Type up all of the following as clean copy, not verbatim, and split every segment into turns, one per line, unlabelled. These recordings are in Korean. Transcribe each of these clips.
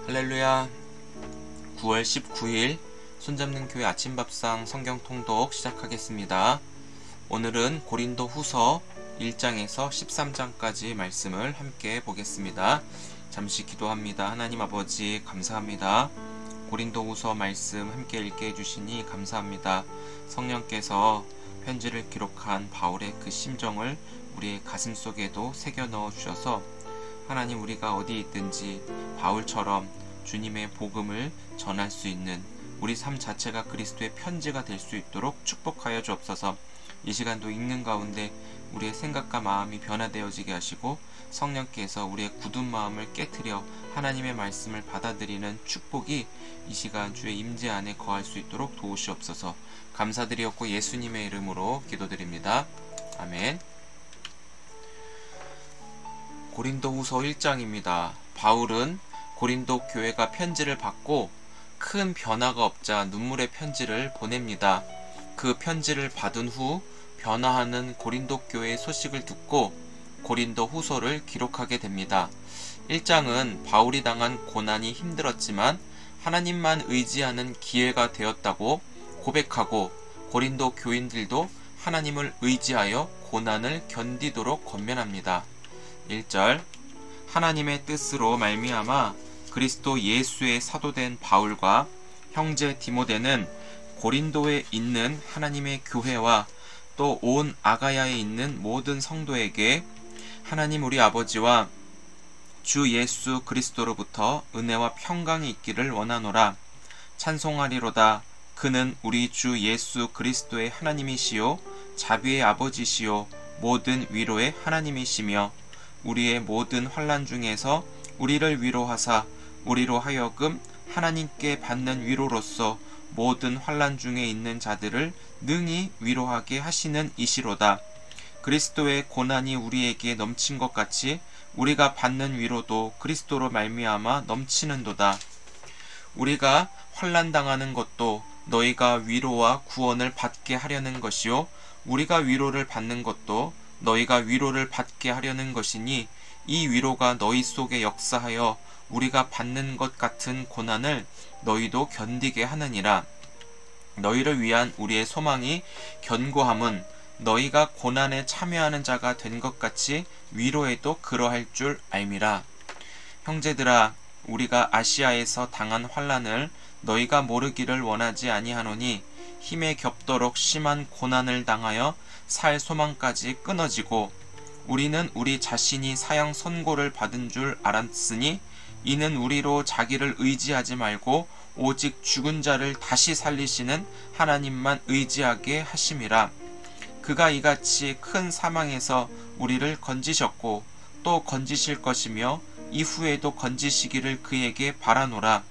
할렐루야. 9월 19일 손잡는 교회 아침밥상 성경 통독 시작하겠습니다. 오늘은 고린도 후서 1장에서 13장까지 말씀을 함께 보겠습니다. 잠시 기도합니다. 하나님 아버지 감사합니다. 고린도 후서 말씀 함께 읽게 해주시니 감사합니다. 성령께서 편지를 기록한 바울의 그 심정을 우리의 가슴 속에도 새겨 넣어 주셔서 하나님, 우리가 어디 있든지 바울처럼 주님의 복음을 전할 수 있는 우리 삶 자체가 그리스도의 편지가 될 수 있도록 축복하여 주옵소서. 이 시간도 읽는 가운데 우리의 생각과 마음이 변화되어지게 하시고 성령께서 우리의 굳은 마음을 깨트려 하나님의 말씀을 받아들이는 축복이 이 시간 주의 임재 안에 거할 수 있도록 도우시옵소서. 감사드리옵고 예수님의 이름으로 기도드립니다. 아멘. 고린도 후서 1장입니다. 바울은 고린도 교회가 편지를 받고 큰 변화가 없자 눈물의 편지를 보냅니다. 그 편지를 받은 후 변화하는 고린도 교회의 소식을 듣고 고린도 후서를 기록하게 됩니다. 1장은 바울이 당한 고난이 힘들었지만 하나님만 의지하는 기회가 되었다고 고백하고 고린도 교인들도 하나님을 의지하여 고난을 견디도록 권면합니다. 1절, 하나님의 뜻으로 말미암아 그리스도 예수의 사도된 바울과 형제 디모데는 고린도에 있는 하나님의 교회와 또 온 아가야에 있는 모든 성도에게 하나님 우리 아버지와 주 예수 그리스도로부터 은혜와 평강이 있기를 원하노라. 찬송하리로다. 그는 우리 주 예수 그리스도의 하나님이시요 자비의 아버지시요 모든 위로의 하나님이시며 우리의 모든 환난 중에서 우리를 위로하사 우리로 하여금 하나님께 받는 위로로서 모든 환난 중에 있는 자들을 능히 위로하게 하시는 이시로다. 그리스도의 고난이 우리에게 넘친 것 같이 우리가 받는 위로도 그리스도로 말미암아 넘치는도다. 우리가 환난 당하는 것도 너희가 위로와 구원을 받게 하려는 것이요 우리가 위로를 받는 것도 너희가 위로를 받게 하려는 것이니 이 위로가 너희 속에 역사하여 우리가 받는 것 같은 고난을 너희도 견디게 하느니라. 너희를 위한 우리의 소망이 견고함은 너희가 고난에 참여하는 자가 된 것 같이 위로에도 그러할 줄 알미라. 형제들아, 우리가 아시아에서 당한 환난을 너희가 모르기를 원하지 아니하노니 힘에 겹도록 심한 고난을 당하여 살 소망까지 끊어지고 우리는 우리 자신이 사형 선고를 받은 줄 알았으니 이는 우리로 자기를 의지하지 말고 오직 죽은 자를 다시 살리시는 하나님만 의지하게 하심이라. 그가 이같이 큰 사망에서 우리를 건지셨고 또 건지실 것이며 이후에도 건지시기를 그에게 바라노라.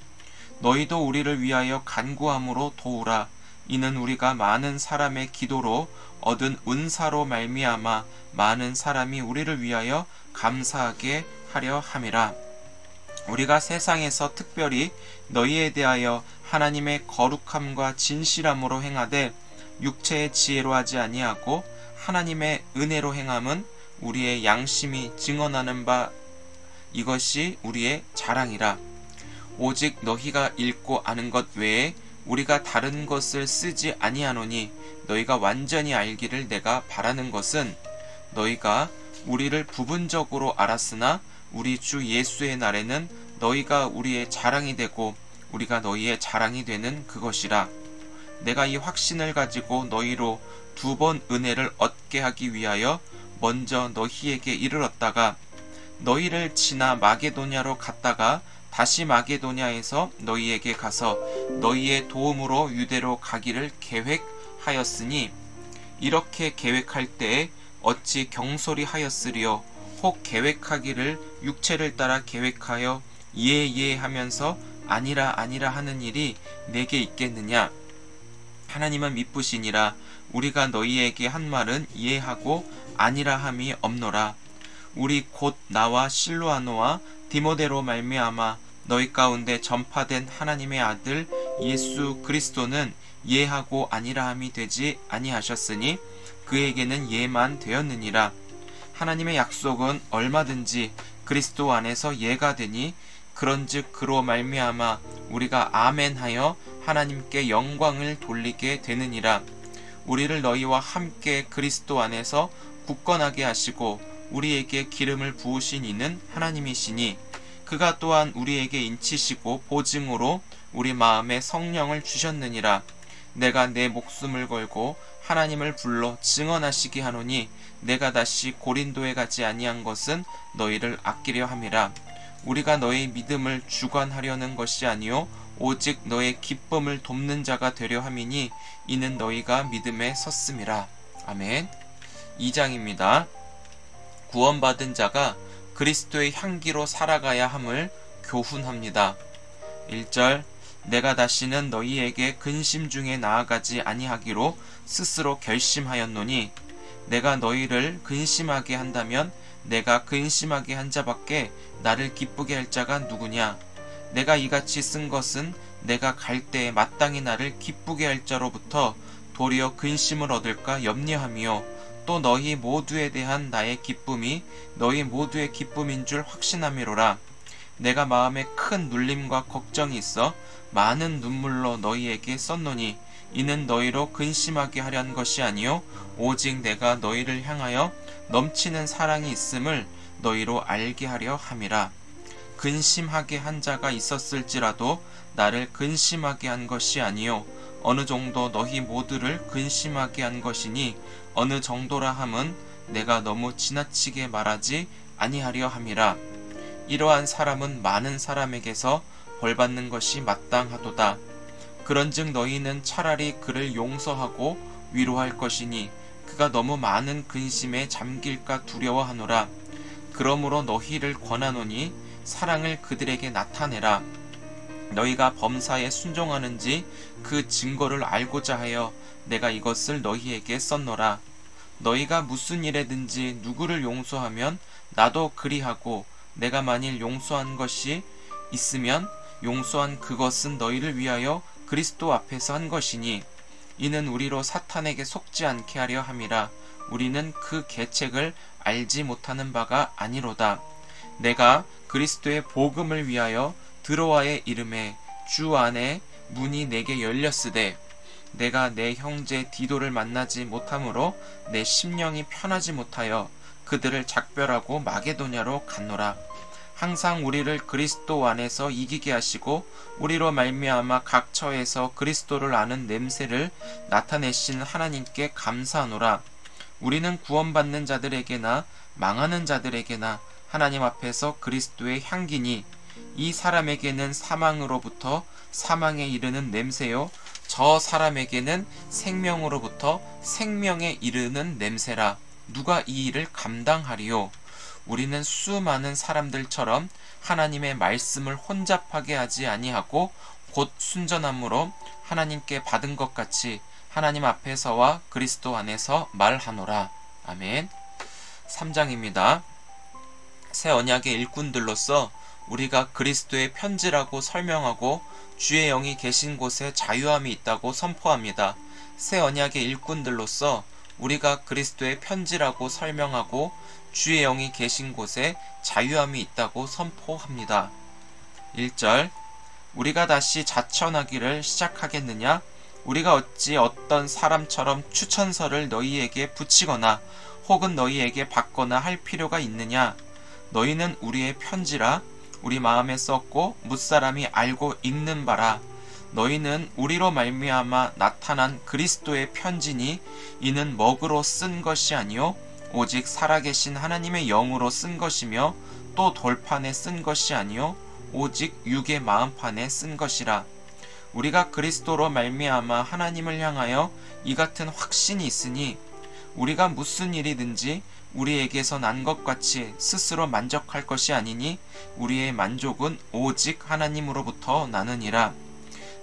너희도 우리를 위하여 간구함으로 도우라. 이는 우리가 많은 사람의 기도로 얻은 은사로 말미암아 많은 사람이 우리를 위하여 감사하게 하려 함이라. 우리가 세상에서 특별히 너희에 대하여 하나님의 거룩함과 진실함으로 행하되 육체의 지혜로 하지 아니하고 하나님의 은혜로 행함은 우리의 양심이 증언하는 바 이것이 우리의 자랑이라. 오직 너희가 읽고 아는 것 외에 우리가 다른 것을 쓰지 아니하노니 너희가 완전히 알기를 내가 바라는 것은 너희가 우리를 부분적으로 알았으나 우리 주 예수의 날에는 너희가 우리의 자랑이 되고 우리가 너희의 자랑이 되는 그것이라. 내가 이 확신을 가지고 너희로 2번 은혜를 얻게 하기 위하여 먼저 너희에게 이르렀다가 너희를 지나 마게도냐로 갔다가 다시 마게도냐에서 너희에게 가서 너희의 도움으로 유대로 가기를 계획하였으니 이렇게 계획할 때에 어찌 경솔히 하였으리요. 혹 계획하기를 육체를 따라 계획하여 예 하면서 아니라 하는 일이 내게 있겠느냐. 하나님은 미쁘시니라. 우리가 너희에게 한 말은 이해하고 아니라 함이 없노라. 우리 곧 나와 실로아노와 디모데로 말미암아 너희 가운데 전파된 하나님의 아들 예수 그리스도는 예하고 아니라함이 되지 아니하셨으니 그에게는 예만 되었느니라. 하나님의 약속은 얼마든지 그리스도 안에서 예가 되니 그런즉 그로 말미암아 우리가 아멘하여 하나님께 영광을 돌리게 되느니라. 우리를 너희와 함께 그리스도 안에서 굳건하게 하시고 우리에게 기름을 부으신 이는 하나님이시니 그가 또한 우리에게 인치시고 보증으로 우리 마음에 성령을 주셨느니라. 내가 내 목숨을 걸고 하나님을 불러 증언하시게 하노니 내가 다시 고린도에 가지 아니한 것은 너희를 아끼려 함이라. 우리가 너희 믿음을 주관하려는 것이 아니요 오직 너의 기쁨을 돕는 자가 되려 함이니 이는 너희가 믿음에 섰음이라. 아멘. 2장입니다. 구원받은 자가 그리스도의 향기로 살아가야 함을 교훈합니다. 1절 내가 다시는 너희에게 근심 중에 나아가지 아니하기로 스스로 결심하였노니 내가 너희를 근심하게 한다면 내가 근심하게 한 자밖에 나를 기쁘게 할 자가 누구냐. 내가 이같이 쓴 것은 내가 갈 때에 마땅히 나를 기쁘게 할 자로부터 도리어 근심을 얻을까 염려하며 또 너희 모두에 대한 나의 기쁨이 너희 모두의 기쁨인 줄 확신함이로라. 내가 마음에 큰 눌림과 걱정이 있어 많은 눈물로 너희에게 썼노니 이는 너희로 근심하게 하려는 것이 아니요 오직 내가 너희를 향하여 넘치는 사랑이 있음을 너희로 알게 하려 함이라. 근심하게 한 자가 있었을지라도 나를 근심하게 한 것이 아니요 어느 정도 너희 모두를 근심하게 한 것이니 어느 정도라 함은 내가 너무 지나치게 말하지 아니하려 함이라. 이러한 사람은 많은 사람에게서 벌받는 것이 마땅하도다. 그런즉 너희는 차라리 그를 용서하고 위로할 것이니 그가 너무 많은 근심에 잠길까 두려워하노라. 그러므로 너희를 권하노니 사랑을 그들에게 나타내라. 너희가 범사에 순종하는지 그 증거를 알고자 하여 내가 이것을 너희에게 썼노라. 너희가 무슨 일에든지 누구를 용서하면 나도 그리하고 내가 만일 용서한 것이 있으면 용서한 그것은 너희를 위하여 그리스도 앞에서 한 것이니 이는 우리로 사탄에게 속지 않게 하려 함이라. 우리는 그 계책을 알지 못하는 바가 아니로다. 내가 그리스도의 복음을 위하여 드로아의 이름에 주 안에 문이 내게 열렸으되 내가 내 형제 디도를 만나지 못하므로 내 심령이 편하지 못하여 그들을 작별하고 마게도냐로 갔노라. 항상 우리를 그리스도 안에서 이기게 하시고 우리로 말미암아 각 처에서 그리스도를 아는 냄새를 나타내신 하나님께 감사하노라. 우리는 구원받는 자들에게나 망하는 자들에게나 하나님 앞에서 그리스도의 향기니 이 사람에게는 사망으로부터 사망에 이르는 냄새요 저 사람에게는 생명으로부터 생명에 이르는 냄새라. 누가 이 일을 감당하리요. 우리는 수많은 사람들처럼 하나님의 말씀을 혼잡하게 하지 아니하고 곧 순전함으로 하나님께 받은 것 같이 하나님 앞에서와 그리스도 안에서 말하노라. 아멘. 3장입니다. 새 언약의 일꾼들로서 우리가 그리스도의 편지라고 설명하고 주의 영이 계신 곳에 자유함이 있다고 선포합니다. 새 언약의 일꾼들로서 우리가 그리스도의 편지라고 설명하고 주의 영이 계신 곳에 자유함이 있다고 선포합니다. 1절 우리가 다시 자천하기를 시작하겠느냐? 우리가 어찌 어떤 사람처럼 추천서를 너희에게 붙이거나 혹은 너희에게 받거나 할 필요가 있느냐? 너희는 우리의 편지라 우리 마음에 썼고 뭇사람이 알고 읽는 바라. 너희는 우리로 말미암아 나타난 그리스도의 편지니 이는 먹으로 쓴 것이 아니요 오직 살아계신 하나님의 영으로 쓴 것이며 또 돌판에 쓴 것이 아니요 오직 육의 마음판에 쓴 것이라. 우리가 그리스도로 말미암아 하나님을 향하여 이 같은 확신이 있으니 우리가 무슨 일이든지 우리에게서 난 것 같이 스스로 만족할 것이 아니니 우리의 만족은 오직 하나님으로부터 나느니라.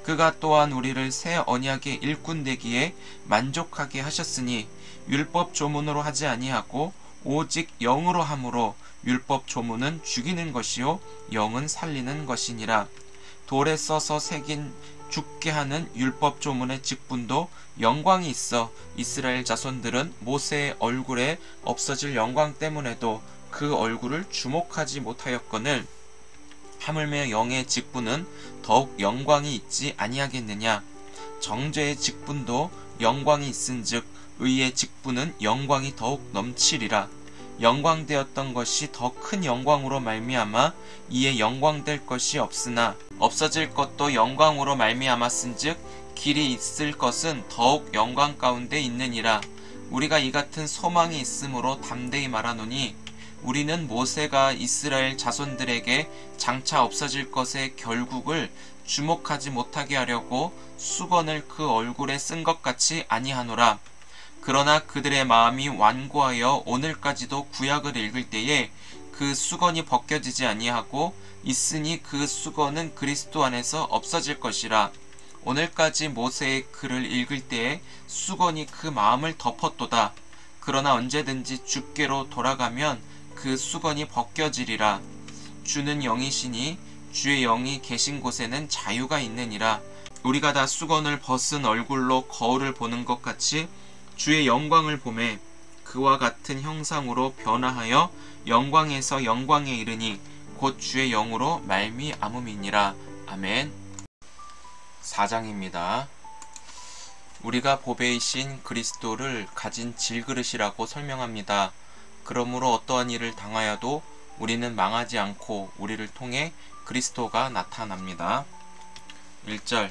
그가 또한 우리를 새 언약의 일꾼 되기에 만족하게 하셨으니 율법 조문으로 하지 아니하고 오직 영으로 함으로 율법 조문은 죽이는 것이요 영은 살리는 것이니라. 돌에 써서 새긴 죽게 하는 율법 조문의 직분도 영광이 있어 이스라엘 자손들은 모세의 얼굴에 없어질 영광 때문에도 그 얼굴을 주목하지 못하였거늘 하물며 영의 직분은 더욱 영광이 있지 아니하겠느냐. 정죄의 직분도 영광이 있은즉 의의 직분은 영광이 더욱 넘치리라. 영광되었던 것이 더 큰 영광으로 말미암아 이에 영광될 것이 없으나 없어질 것도 영광으로 말미암았은즉 길이 있을 것은 더욱 영광 가운데 있느니라. 우리가 이 같은 소망이 있으므로 담대히 말하노니 우리는 모세가 이스라엘 자손들에게 장차 없어질 것의 결국을 주목하지 못하게 하려고 수건을 그 얼굴에 쓴 것 같이 아니하노라. 그러나 그들의 마음이 완고하여 오늘까지도 구약을 읽을 때에 그 수건이 벗겨지지 아니하고 있으니 그 수건은 그리스도 안에서 없어질 것이라. 오늘까지 모세의 글을 읽을 때에 수건이 그 마음을 덮었도다. 그러나 언제든지 주께로 돌아가면 그 수건이 벗겨지리라. 주는 영이시니 주의 영이 계신 곳에는 자유가 있느니라. 우리가 다 수건을 벗은 얼굴로 거울을 보는 것 같이 주의 영광을 보매 그와 같은 형상으로 변화하여 영광에서 영광에 이르니 곧 주의 영으로 말미암음이니라. 아멘. 4장입니다. 우리가 보배이신 그리스도를 가진 질그릇이라고 설명합니다. 그러므로 어떠한 일을 당하여도 우리는 망하지 않고 우리를 통해 그리스도가 나타납니다. 1절.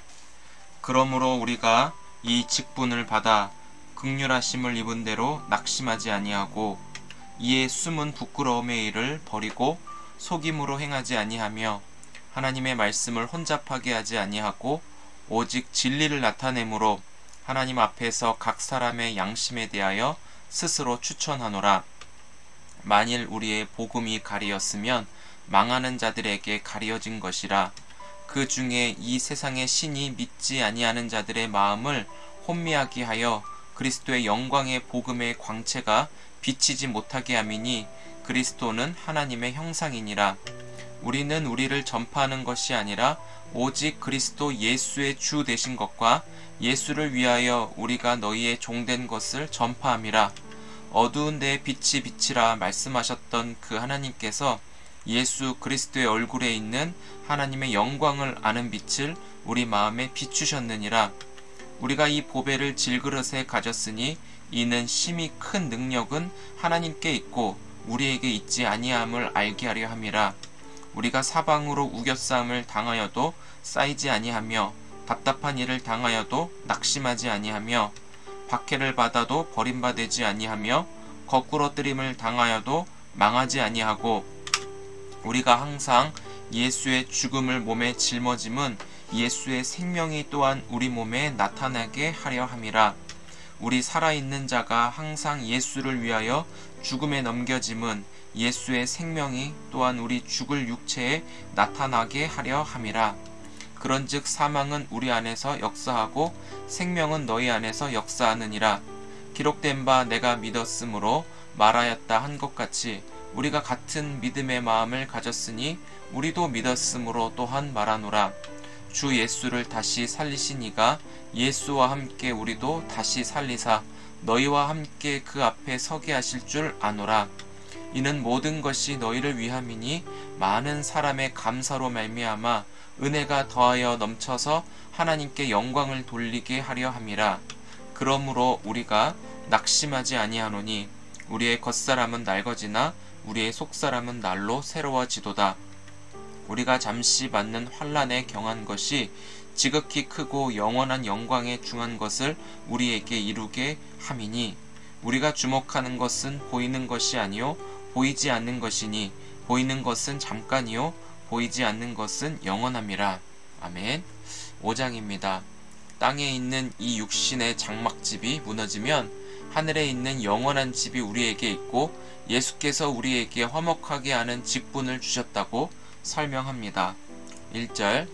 그러므로 우리가 이 직분을 받아 긍휼하심을 입은 대로 낙심하지 아니하고 이에 숨은 부끄러움의 일을 버리고 속임으로 행하지 아니하며 하나님의 말씀을 혼잡하게 하지 아니하고 오직 진리를 나타내므로 하나님 앞에서 각 사람의 양심에 대하여 스스로 추천하노라. 만일 우리의 복음이 가리었으면 망하는 자들에게 가리어진 것이라. 그 중에 이 세상의 신이 믿지 아니하는 자들의 마음을 혼미하게 하여 그리스도의 영광의 복음의 광채가 비치지 못하게 함이니 그리스도는 하나님의 형상이니라. 우리는 우리를 전파하는 것이 아니라 오직 그리스도 예수의 주 되신 것과 예수를 위하여 우리가 너희의 종된 것을 전파함이라. 어두운 데에 빛이 비치라 말씀하셨던 그 하나님께서 예수 그리스도의 얼굴에 있는 하나님의 영광을 아는 빛을 우리 마음에 비추셨느니라. 우리가 이 보배를 질그릇에 가졌으니 이는 심히 큰 능력은 하나님께 있고 우리에게 있지 아니함을 알게 하려 함이라. 우리가 사방으로 우겨싸움을 당하여도 쌓이지 아니하며 답답한 일을 당하여도 낙심하지 아니하며 박해를 받아도 버림받지 아니하며 거꾸러뜨림을 당하여도 망하지 아니하고 우리가 항상 예수의 죽음을 몸에 짊어짐은 예수의 생명이 또한 우리 몸에 나타나게 하려 함이라. 우리 살아있는 자가 항상 예수를 위하여 죽음에 넘겨짐은 예수의 생명이 또한 우리 죽을 육체에 나타나게 하려 함이라. 그런즉 사망은 우리 안에서 역사하고 생명은 너희 안에서 역사하느니라. 기록된 바 내가 믿었으므로 말하였다 한 것 같이 우리가 같은 믿음의 마음을 가졌으니 우리도 믿었으므로 또한 말하노라. 주 예수를 다시 살리신 이가 예수와 함께 우리도 다시 살리사 너희와 함께 그 앞에 서게 하실 줄 아노라. 이는 모든 것이 너희를 위함이니 많은 사람의 감사로 말미암아 은혜가 더하여 넘쳐서 하나님께 영광을 돌리게 하려 함이라. 그러므로 우리가 낙심하지 아니하노니 우리의 겉사람은 낡어지나 우리의 속사람은 날로 새로워지도다. 우리가 잠시 받는 환난에 경한 것이 지극히 크고 영원한 영광에 중한 것을 우리에게 이루게 함이니 우리가 주목하는 것은 보이는 것이 아니요 보이지 않는 것이니 보이는 것은 잠깐이요 보이지 않는 것은 영원함이라. 아멘. 5장입니다. 땅에 있는 이 육신의 장막집이 무너지면 하늘에 있는 영원한 집이 우리에게 있고 예수께서 우리에게 화목하게 하는 직분을 주셨다고 설명합니다. 1절.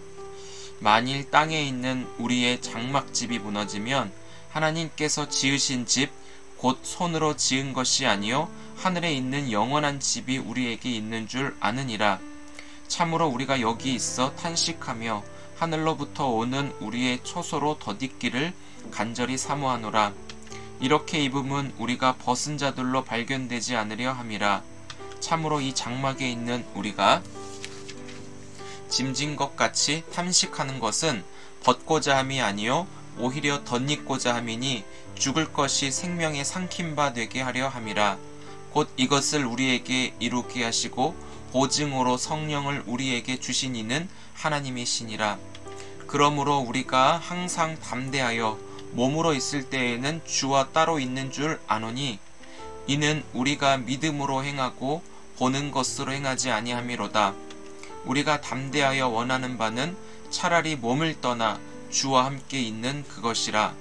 만일 땅에 있는 우리의 장막집이 무너지면 하나님께서 지으신 집 곧 손으로 지은 것이 아니요 하늘에 있는 영원한 집이 우리에게 있는 줄 아느니라. 참으로 우리가 여기 있어 탄식하며 하늘로부터 오는 우리의 초소로 덧입기를 간절히 사모하노라. 이렇게 입음은 우리가 벗은 자들로 발견되지 않으려 함이라. 참으로 이 장막에 있는 우리가 짐진 것 같이 탐식하는 것은 벗고자 함이 아니요 오히려 덧입고자 함이니 죽을 것이 생명의 삼킴바 되게 하려 함이라. 곧 이것을 우리에게 이루게 하시고 보증으로 성령을 우리에게 주신 이는 하나님이시니라. 그러므로 우리가 항상 담대하여 몸으로 있을 때에는 주와 따로 있는 줄 아노니 이는 우리가 믿음으로 행하고 보는 것으로 행하지 아니함이로다. 우리가 담대하여 원하는 바는 차라리 몸을 떠나 주와 함께 있는 그것이라.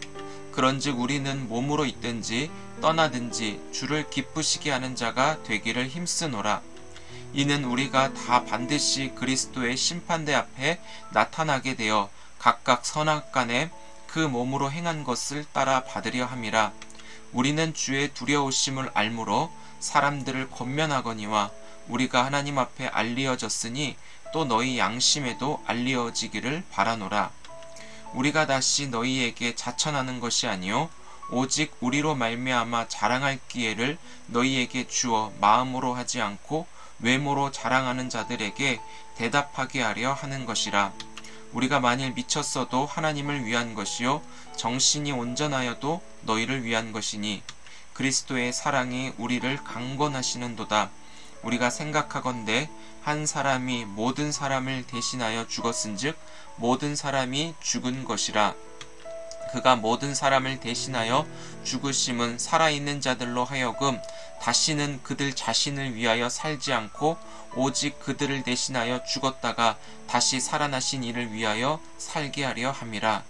그런즉 우리는 몸으로 있든지 떠나든지 주를 기쁘시게 하는 자가 되기를 힘쓰노라. 이는 우리가 다 반드시 그리스도의 심판대 앞에 나타나게 되어 각각 선악간에 그 몸으로 행한 것을 따라 받으려 함이라. 우리는 주의 두려우심을 알므로 사람들을 권면하거니와 우리가 하나님 앞에 알리어졌으니 또 너희 양심에도 알리어지기를 바라노라. 우리가 다시 너희에게 자천하는 것이 아니요 오직 우리로 말미암아 자랑할 기회를 너희에게 주어 마음으로 하지 않고 외모로 자랑하는 자들에게 대답하게 하려 하는 것이라. 우리가 만일 미쳤어도 하나님을 위한 것이요 정신이 온전하여도 너희를 위한 것이니 그리스도의 사랑이 우리를 강권하시는도다. 우리가 생각하건대 한 사람이 모든 사람을 대신하여 죽었은즉 모든 사람이 죽은 것이라. 그가 모든 사람을 대신하여 죽으심은 살아있는 자들로 하여금 다시는 그들 자신을 위하여 살지 않고 오직 그들을 대신하여 죽었다가 다시 살아나신 이를 위하여 살게 하려 함이라.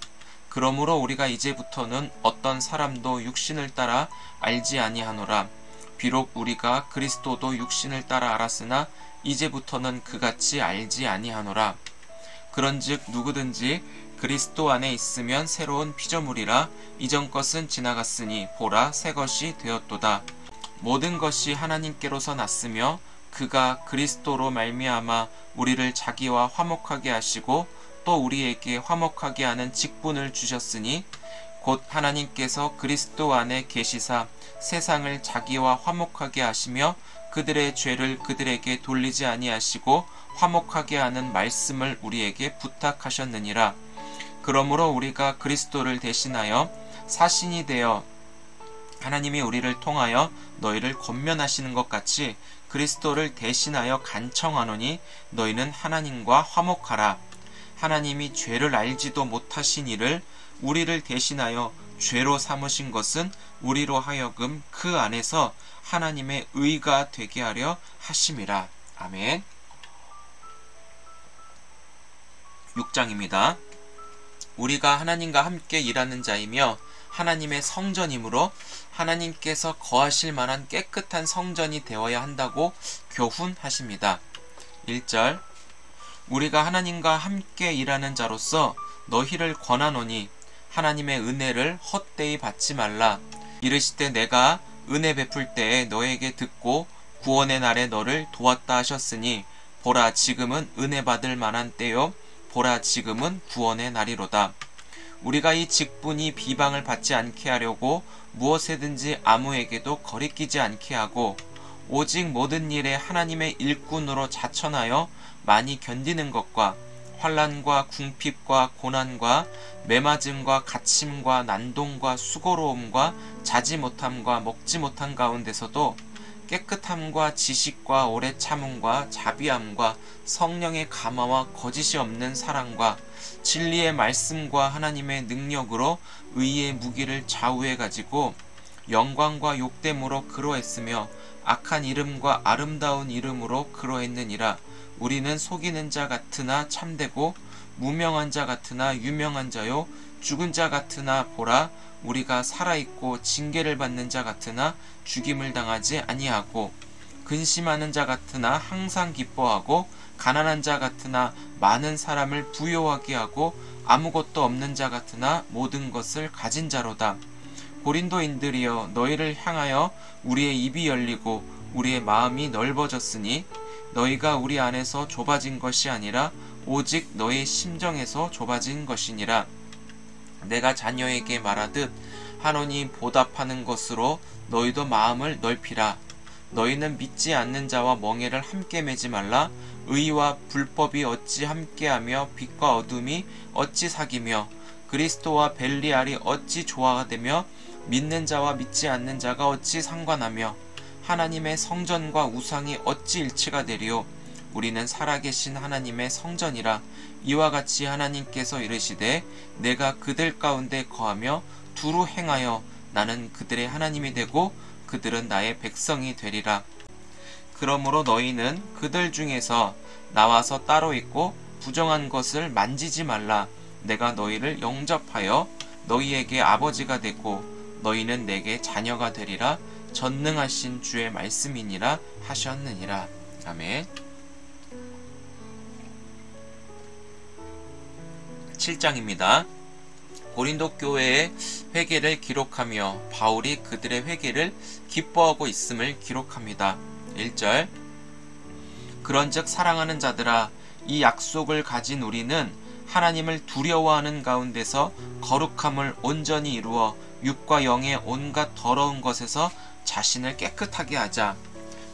그러므로 우리가 이제부터는 어떤 사람도 육신을 따라 알지 아니하노라. 비록 우리가 그리스도도 육신을 따라 알았으나 이제부터는 그같이 알지 아니하노라. 그런즉 누구든지 그리스도 안에 있으면 새로운 피조물이라. 이전 것은 지나갔으니 보라 새 것이 되었도다. 모든 것이 하나님께로서 났으며 그가 그리스도로 말미암아 우리를 자기와 화목하게 하시고 또 우리에게 화목하게 하는 직분을 주셨으니 곧 하나님께서 그리스도 안에 계시사 세상을 자기와 화목하게 하시며 그들의 죄를 그들에게 돌리지 아니하시고 화목하게 하는 말씀을 우리에게 부탁하셨느니라. 그러므로 우리가 그리스도를 대신하여 사신이 되어 하나님이 우리를 통하여 너희를 권면하시는 것 같이 그리스도를 대신하여 간청하노니 너희는 하나님과 화목하라. 하나님이 죄를 알지도 못하신 이를 우리를 대신하여 죄로 삼으신 것은 우리로 하여금 그 안에서 하나님의 의가 되게 하려 하심이라. 아멘. 6장입니다. 우리가 하나님과 함께 일하는 자이며 하나님의 성전이므로 하나님께서 거하실 만한 깨끗한 성전이 되어야 한다고 교훈하십니다. 1절 우리가 하나님과 함께 일하는 자로서 너희를 권하노니 하나님의 은혜를 헛되이 받지 말라. 이르시되 내가 은혜 베풀 때에 너에게 듣고 구원의 날에 너를 도왔다 하셨으니 보라 지금은 은혜 받을 만한 때요 보라 지금은 구원의 날이로다. 우리가 이 직분이 비방을 받지 않게 하려고 무엇에든지 아무에게도 거리끼지 않게 하고 오직 모든 일에 하나님의 일꾼으로 자천하여 많이 견디는 것과 환난과 궁핍과 고난과 매맞음과 갇힘과 난동과 수고로움과 자지 못함과 먹지 못한 가운데서도 깨끗함과 지식과 오래 참음과 자비함과 성령의 감화와 거짓이 없는 사랑과 진리의 말씀과 하나님의 능력으로 의의 무기를 좌우해 가지고 영광과 욕됨으로 그로했으며 악한 이름과 아름다운 이름으로 그로했느니라. 우리는 속이는 자 같으나 참되고 무명한 자 같으나 유명한 자요 죽은 자 같으나 보라 우리가 살아있고 징계를 받는 자 같으나 죽임을 당하지 아니하고 근심하는 자 같으나 항상 기뻐하고 가난한 자 같으나 많은 사람을 부요하게 하고 아무것도 없는 자 같으나 모든 것을 가진 자로다. 고린도인들이여 너희를 향하여 우리의 입이 열리고 우리의 마음이 넓어졌으니 너희가 우리 안에서 좁아진 것이 아니라 오직 너희 심정에서 좁아진 것이니라. 내가 자녀에게 말하듯 하노니 보답하는 것으로 너희도 마음을 넓히라. 너희는 믿지 않는 자와 멍에를 함께 매지 말라. 의와 불법이 어찌 함께하며 빛과 어둠이 어찌 사귀며 그리스도와 벨리알이 어찌 조화가 되며 믿는 자와 믿지 않는 자가 어찌 상관하며 하나님의 성전과 우상이 어찌 일치가 되리요. 우리는 살아계신 하나님의 성전이라. 이와 같이 하나님께서 이르시되 내가 그들 가운데 거하며 두루 행하여 나는 그들의 하나님이 되고 그들은 나의 백성이 되리라. 그러므로 너희는 그들 중에서 나와서 따로 있고 부정한 것을 만지지 말라. 내가 너희를 영접하여 너희에게 아버지가 되고 너희는 내게 자녀가 되리라. 전능하신 주의 말씀이니라 하셨느니라. 아멘. 7장입니다. 고린도 교회의 회개를 기록하며 바울이 그들의 회개를 기뻐하고 있음을 기록합니다. 1절 그런즉 사랑하는 자들아 이 약속을 가진 우리는 하나님을 두려워하는 가운데서 거룩함을 온전히 이루어 육과 영의 온갖 더러운 것에서 자신을 깨끗하게 하자.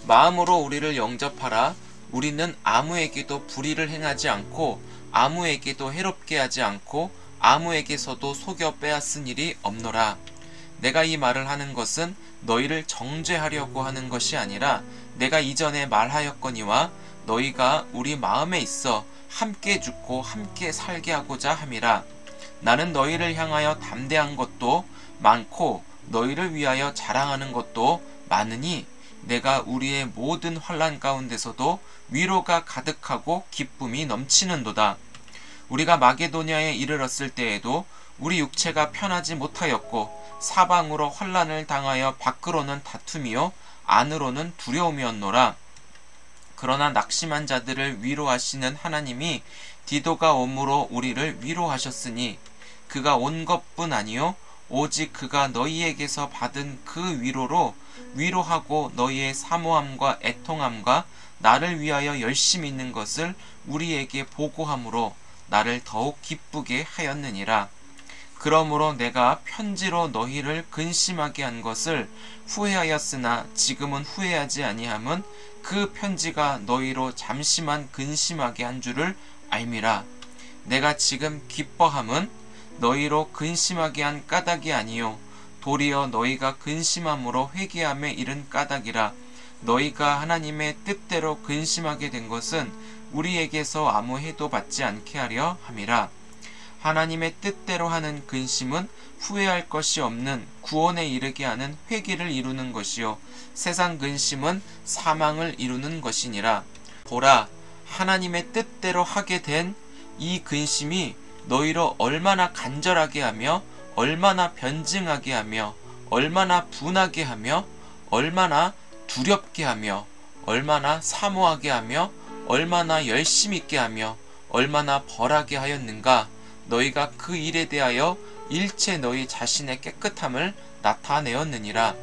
마음으로 우리를 영접하라. 우리는 아무에게도 불의를 행하지 않고 아무에게도 해롭게 하지 않고 아무에게서도 속여 빼앗은 일이 없노라. 내가 이 말을 하는 것은 너희를 정죄하려고 하는 것이 아니라 내가 이전에 말하였거니와 너희가 우리 마음에 있어 함께 죽고 함께 살게 하고자 함이라. 나는 너희를 향하여 담대한 것도 많고 너희를 위하여 자랑하는 것도 많으니 내가 우리의 모든 환난 가운데서도 위로가 가득하고 기쁨이 넘치는도다. 우리가 마게도냐에 이르렀을 때에도 우리 육체가 편하지 못하였고 사방으로 환난을 당하여 밖으로는 다툼이요 안으로는 두려움이었노라. 그러나 낙심한 자들을 위로하시는 하나님이 디도가 옴으로 우리를 위로하셨으니 그가 온 것뿐 아니요 오직 그가 너희에게서 받은 그 위로로 위로하고 너희의 사모함과 애통함과 나를 위하여 열심히 있는 것을 우리에게 보고함으로 나를 더욱 기쁘게 하였느니라. 그러므로 내가 편지로 너희를 근심하게 한 것을 후회하였으나 지금은 후회하지 아니함은 그 편지가 너희로 잠시만 근심하게 한 줄을 알미라. 내가 지금 기뻐함은 너희로 근심하게 한 까닭이 아니요 도리어 너희가 근심함으로 회개함에 이른 까닭이라. 너희가 하나님의 뜻대로 근심하게 된 것은 우리에게서 아무 해도 받지 않게 하려 함이라. 하나님의 뜻대로 하는 근심은 후회할 것이 없는 구원에 이르게 하는 회개를 이루는 것이요 세상 근심은 사망을 이루는 것이니라. 보라, 하나님의 뜻대로 하게 된 이 근심이 너희로 얼마나 간절하게 하며 얼마나 변증하게 하며 얼마나 분하게 하며 얼마나 두렵게 하며 얼마나 사모하게 하며 얼마나 열심히 있게 하며 얼마나 벌하게 하였는가. 너희가 그 일에 대하여 일체 너희 자신의 깨끗함을 나타내었느니라.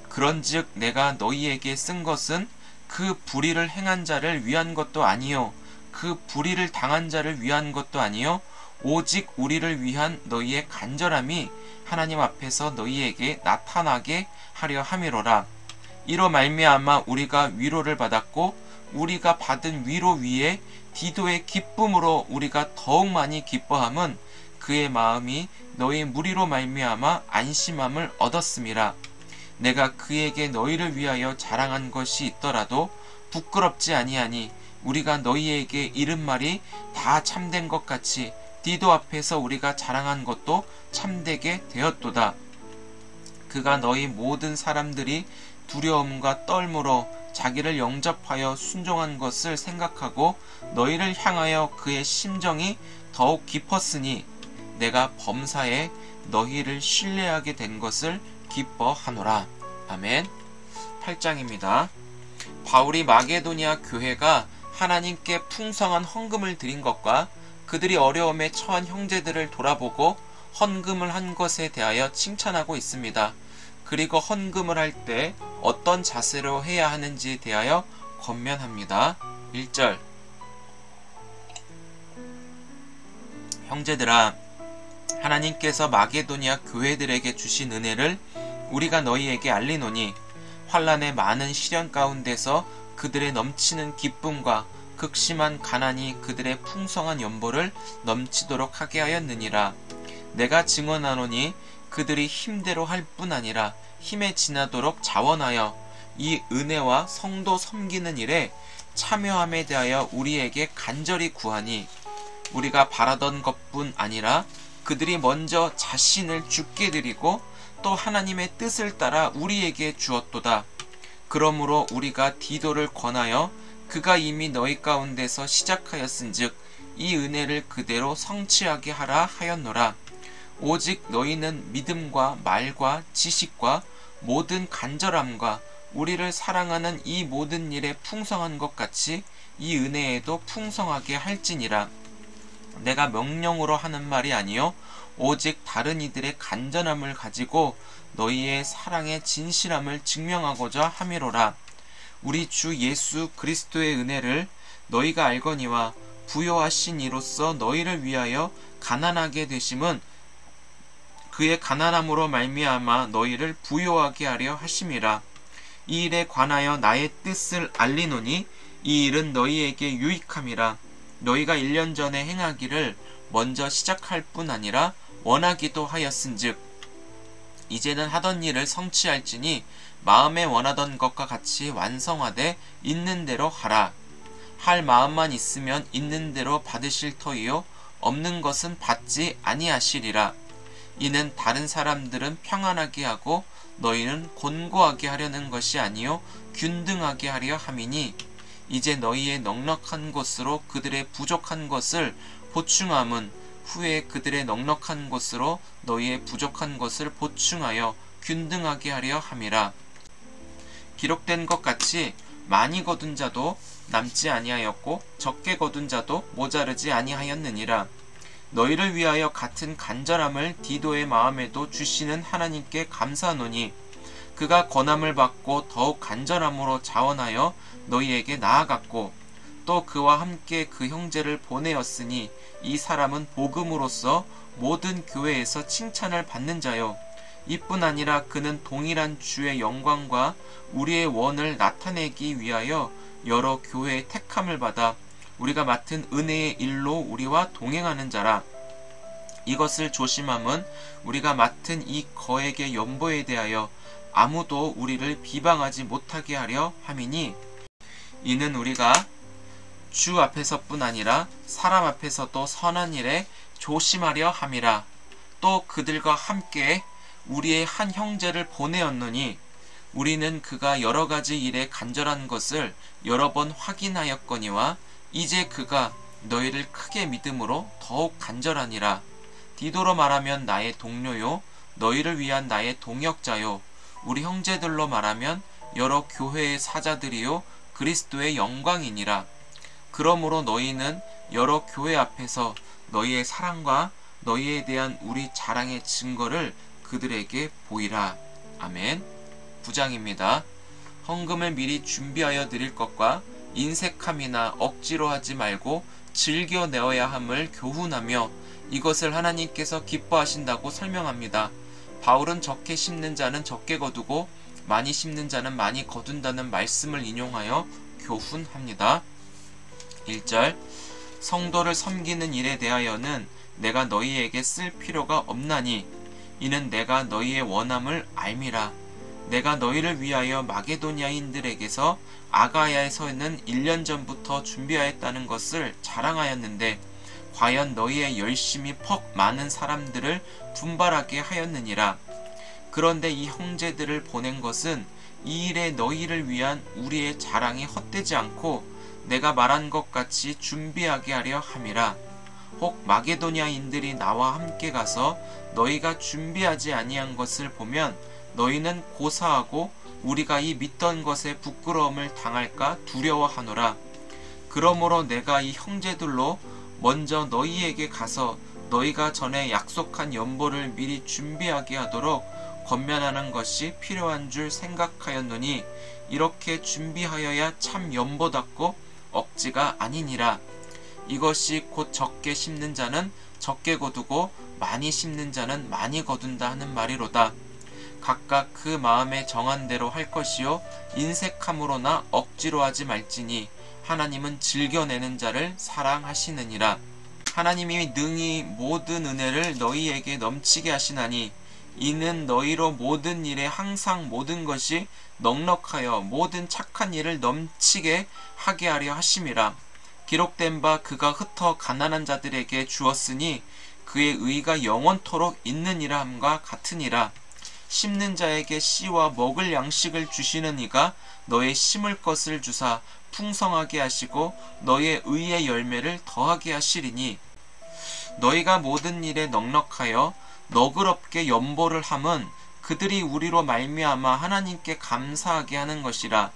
그런즉 내가 너희에게 쓴 것은 그 불의를 행한 자를 위한 것도 아니요 그 불의를 당한 자를 위한 것도 아니요 오직 우리를 위한 너희의 간절함이 하나님 앞에서 너희에게 나타나게 하려 함이로라. 이로 말미암아 우리가 위로를 받았고 우리가 받은 위로 위에 디도의 기쁨으로 우리가 더욱 많이 기뻐함은 그의 마음이 너희 무리로 말미암아 안심함을 얻었음이라. 내가 그에게 너희를 위하여 자랑한 것이 있더라도 부끄럽지 아니하니 우리가 너희에게 이른 말이 다 참된 것 같이 디도 앞에서 우리가 자랑한 것도 참되게 되었도다. 그가 너희 모든 사람들이 두려움과 떨므로 자기를 영접하여 순종한 것을 생각하고 너희를 향하여 그의 심정이 더욱 깊었으니 내가 범사에 너희를 신뢰하게 된 것을 기뻐하노라. 아멘. 8장입니다. 바울이 마게도니아 교회가 하나님께 풍성한 헌금을 드린 것과 그들이 어려움에 처한 형제들을 돌아보고 헌금을 한 것에 대하여 칭찬하고 있습니다. 그리고 헌금을 할 때 어떤 자세로 해야 하는지에 대하여 권면합니다. 1절 형제들아, 하나님께서 마게도니아 교회들에게 주신 은혜를 우리가 너희에게 알리노니 환난의 많은 시련 가운데서 그들의 넘치는 기쁨과 극심한 가난이 그들의 풍성한 연보를 넘치도록 하게 하였느니라. 내가 증언하노니 그들이 힘대로 할 뿐 아니라 힘에 지나도록 자원하여 이 은혜와 성도 섬기는 일에 참여함에 대하여 우리에게 간절히 구하니, 우리가 바라던 것뿐 아니라 그들이 먼저 자신을 주께 드리고 또 하나님의 뜻을 따라 우리에게 주었도다. 그러므로 우리가 디도를 권하여 그가 이미 너희 가운데서 시작하였은즉 이 은혜를 그대로 성취하게 하라 하였노라. 오직 너희는 믿음과 말과 지식과 모든 간절함과 우리를 사랑하는 이 모든 일에 풍성한 것 같이 이 은혜에도 풍성하게 할지니라. 내가 명령으로 하는 말이 아니요 오직 다른 이들의 간절함을 가지고 너희의 사랑의 진실함을 증명하고자 함이로라. 우리 주 예수 그리스도의 은혜를 너희가 알거니와 부요하신 이로써 너희를 위하여 가난하게 되심은 그의 가난함으로 말미암아 너희를 부요하게 하려 하심이라. 이 일에 관하여 나의 뜻을 알리노니 이 일은 너희에게 유익함이라. 너희가 1년 전에 행하기를 먼저 시작할 뿐 아니라 원하기도 하였은즉 이제는 하던 일을 성취할지니 마음에 원하던 것과 같이 완성하되 있는 대로 하라. 할 마음만 있으면 있는 대로 받으실 터이요 없는 것은 받지 아니하시리라. 이는 다른 사람들은 평안하게 하고 너희는 곤고하게 하려는 것이 아니요 균등하게 하려 함이니, 이제 너희의 넉넉한 것으로 그들의 부족한 것을 보충함은 후에 그들의 넉넉한 것으로 너희의 부족한 것을 보충하여 균등하게 하려 함이라. 기록된 것 같이 많이 거둔 자도 남지 아니하였고 적게 거둔 자도 모자르지 아니하였느니라. 너희를 위하여 같은 간절함을 디도의 마음에도 주시는 하나님께 감사하노니 그가 권함을 받고 더욱 간절함으로 자원하여 너희에게 나아갔고 또 그와 함께 그 형제를 보내었으니 이 사람은 복음으로써 모든 교회에서 칭찬을 받는 자요 이뿐 아니라 그는 동일한 주의 영광과 우리의 원을 나타내기 위하여 여러 교회의 택함을 받아 우리가 맡은 은혜의 일로 우리와 동행하는 자라. 이것을 조심함은 우리가 맡은 이 거액의 연보에 대하여 아무도 우리를 비방하지 못하게 하려 함이니, 이는 우리가 주 앞에서뿐 아니라 사람 앞에서도 선한 일에 조심하려 함이라. 또 그들과 함께 우리의 한 형제를 보내었노니 우리는 그가 여러 가지 일에 간절한 것을 여러 번 확인하였거니와 이제 그가 너희를 크게 믿음으로 더욱 간절하니라. 디도로 말하면 나의 동료요 너희를 위한 나의 동역자요 우리 형제들로 말하면 여러 교회의 사자들이요 그리스도의 영광이니라. 그러므로 너희는 여러 교회 앞에서 너희의 사랑과 너희에 대한 우리 자랑의 증거를 그들에게 보이라. 아멘. 9장입니다. 헌금을 미리 준비하여 드릴 것과 인색함이나 억지로 하지 말고 즐겨 내어야 함을 교훈하며 이것을 하나님께서 기뻐하신다고 설명합니다. 바울은 적게 심는 자는 적게 거두고 많이 심는 자는 많이 거둔다는 말씀을 인용하여 교훈합니다. 1절 성도를 섬기는 일에 대하여는 내가 너희에게 쓸 필요가 없나니 이는 내가 너희의 원함을 알미라. 내가 너희를 위하여 마게도냐인들에게서 아가야에서는 1년 전부터 준비하였다는 것을 자랑하였는데 과연 너희의 열심이 퍽 많은 사람들을 분발하게 하였느니라. 그런데 이 형제들을 보낸 것은 이 일에 너희를 위한 우리의 자랑이 헛되지 않고 내가 말한 것 같이 준비하게 하려 함이라. 혹 마게도냐인들이 나와 함께 가서 너희가 준비하지 아니한 것을 보면 너희는 고사하고 우리가 이 믿던 것에 부끄러움을 당할까 두려워하노라. 그러므로 내가 이 형제들로 먼저 너희에게 가서 너희가 전에 약속한 연보를 미리 준비하게 하도록 권면하는 것이 필요한 줄 생각하였노니 이렇게 준비하여야 참 연보답고 억지가 아니니라. 이것이 곧 적게 심는 자는 적게 거두고 많이 심는 자는 많이 거둔다 하는 말이로다. 각각 그 마음에 정한 대로 할 것이요 인색함으로나 억지로 하지 말지니 하나님은 즐겨내는 자를 사랑하시느니라. 하나님이 능히 모든 은혜를 너희에게 넘치게 하시나니 이는 너희로 모든 일에 항상 모든 것이 넉넉하여 모든 착한 일을 넘치게 하게 하려 하심이라. 기록된 바 그가 흩어 가난한 자들에게 주었으니 그의 의가 영원토록 있느니라 함과 같으니라. 심는 자에게 씨와 먹을 양식을 주시는 이가 너의 심을 것을 주사 풍성하게 하시고 너의 의의 열매를 더하게 하시리니 너희가 모든 일에 넉넉하여 너그럽게 연보를 함은 그들이 우리로 말미암아 하나님께 감사하게 하는 것이라.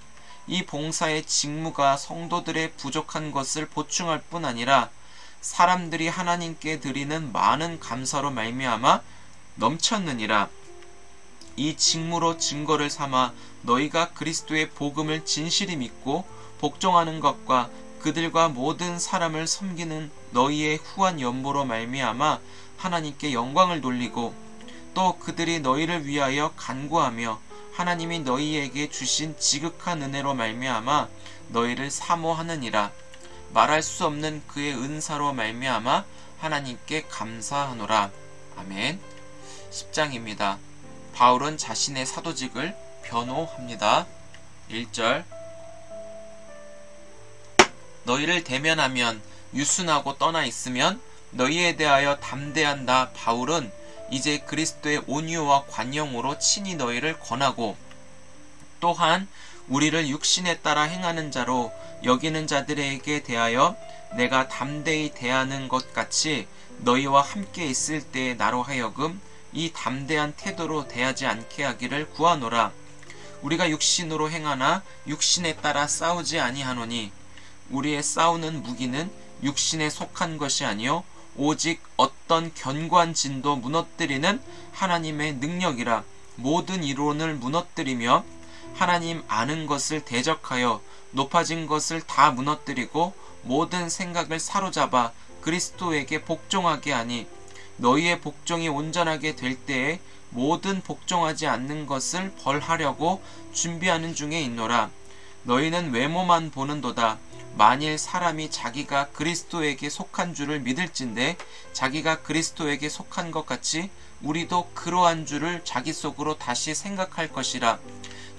이 봉사의 직무가 성도들의 부족한 것을 보충할 뿐 아니라 사람들이 하나님께 드리는 많은 감사로 말미암아 넘쳤느니라. 이 직무로 증거를 삼아 너희가 그리스도의 복음을 진실히 믿고 복종하는 것과 그들과 모든 사람을 섬기는 너희의 후한 연보로 말미암아 하나님께 영광을 돌리고 또 그들이 너희를 위하여 간구하며 하나님이 너희에게 주신 지극한 은혜로 말미암아 너희를 사모하느니라. 말할 수 없는 그의 은사로 말미암아 하나님께 감사하노라. 아멘. 10장입니다. 바울은 자신의 사도직을 변호합니다. 1절 너희를 대면하면 유순하고 떠나 있으면 너희에 대하여 담대한다. 바울은 이제 그리스도의 온유와 관용으로 친히 너희를 권하고 또한 우리를 육신에 따라 행하는 자로 여기는 자들에게 대하여 내가 담대히 대하는 것 같이 너희와 함께 있을 때에 나로 하여금 이 담대한 태도로 대하지 않게 하기를 구하노라. 우리가 육신으로 행하나 육신에 따라 싸우지 아니하노니 우리의 싸우는 무기는 육신에 속한 것이 아니요 오직 어떤 견고한 진도 무너뜨리는 하나님의 능력이라. 모든 이론을 무너뜨리며 하나님 아는 것을 대적하여 높아진 것을 다 무너뜨리고 모든 생각을 사로잡아 그리스도에게 복종하게 하니 너희의 복종이 온전하게 될 때에 모든 복종하지 않는 것을 벌하려고 준비하는 중에 있노라. 너희는 외모만 보는도다. 만일 사람이 자기가 그리스도에게 속한 줄을 믿을진대 자기가 그리스도에게 속한 것 같이 우리도 그러한 줄을 자기 속으로 다시 생각할 것이라.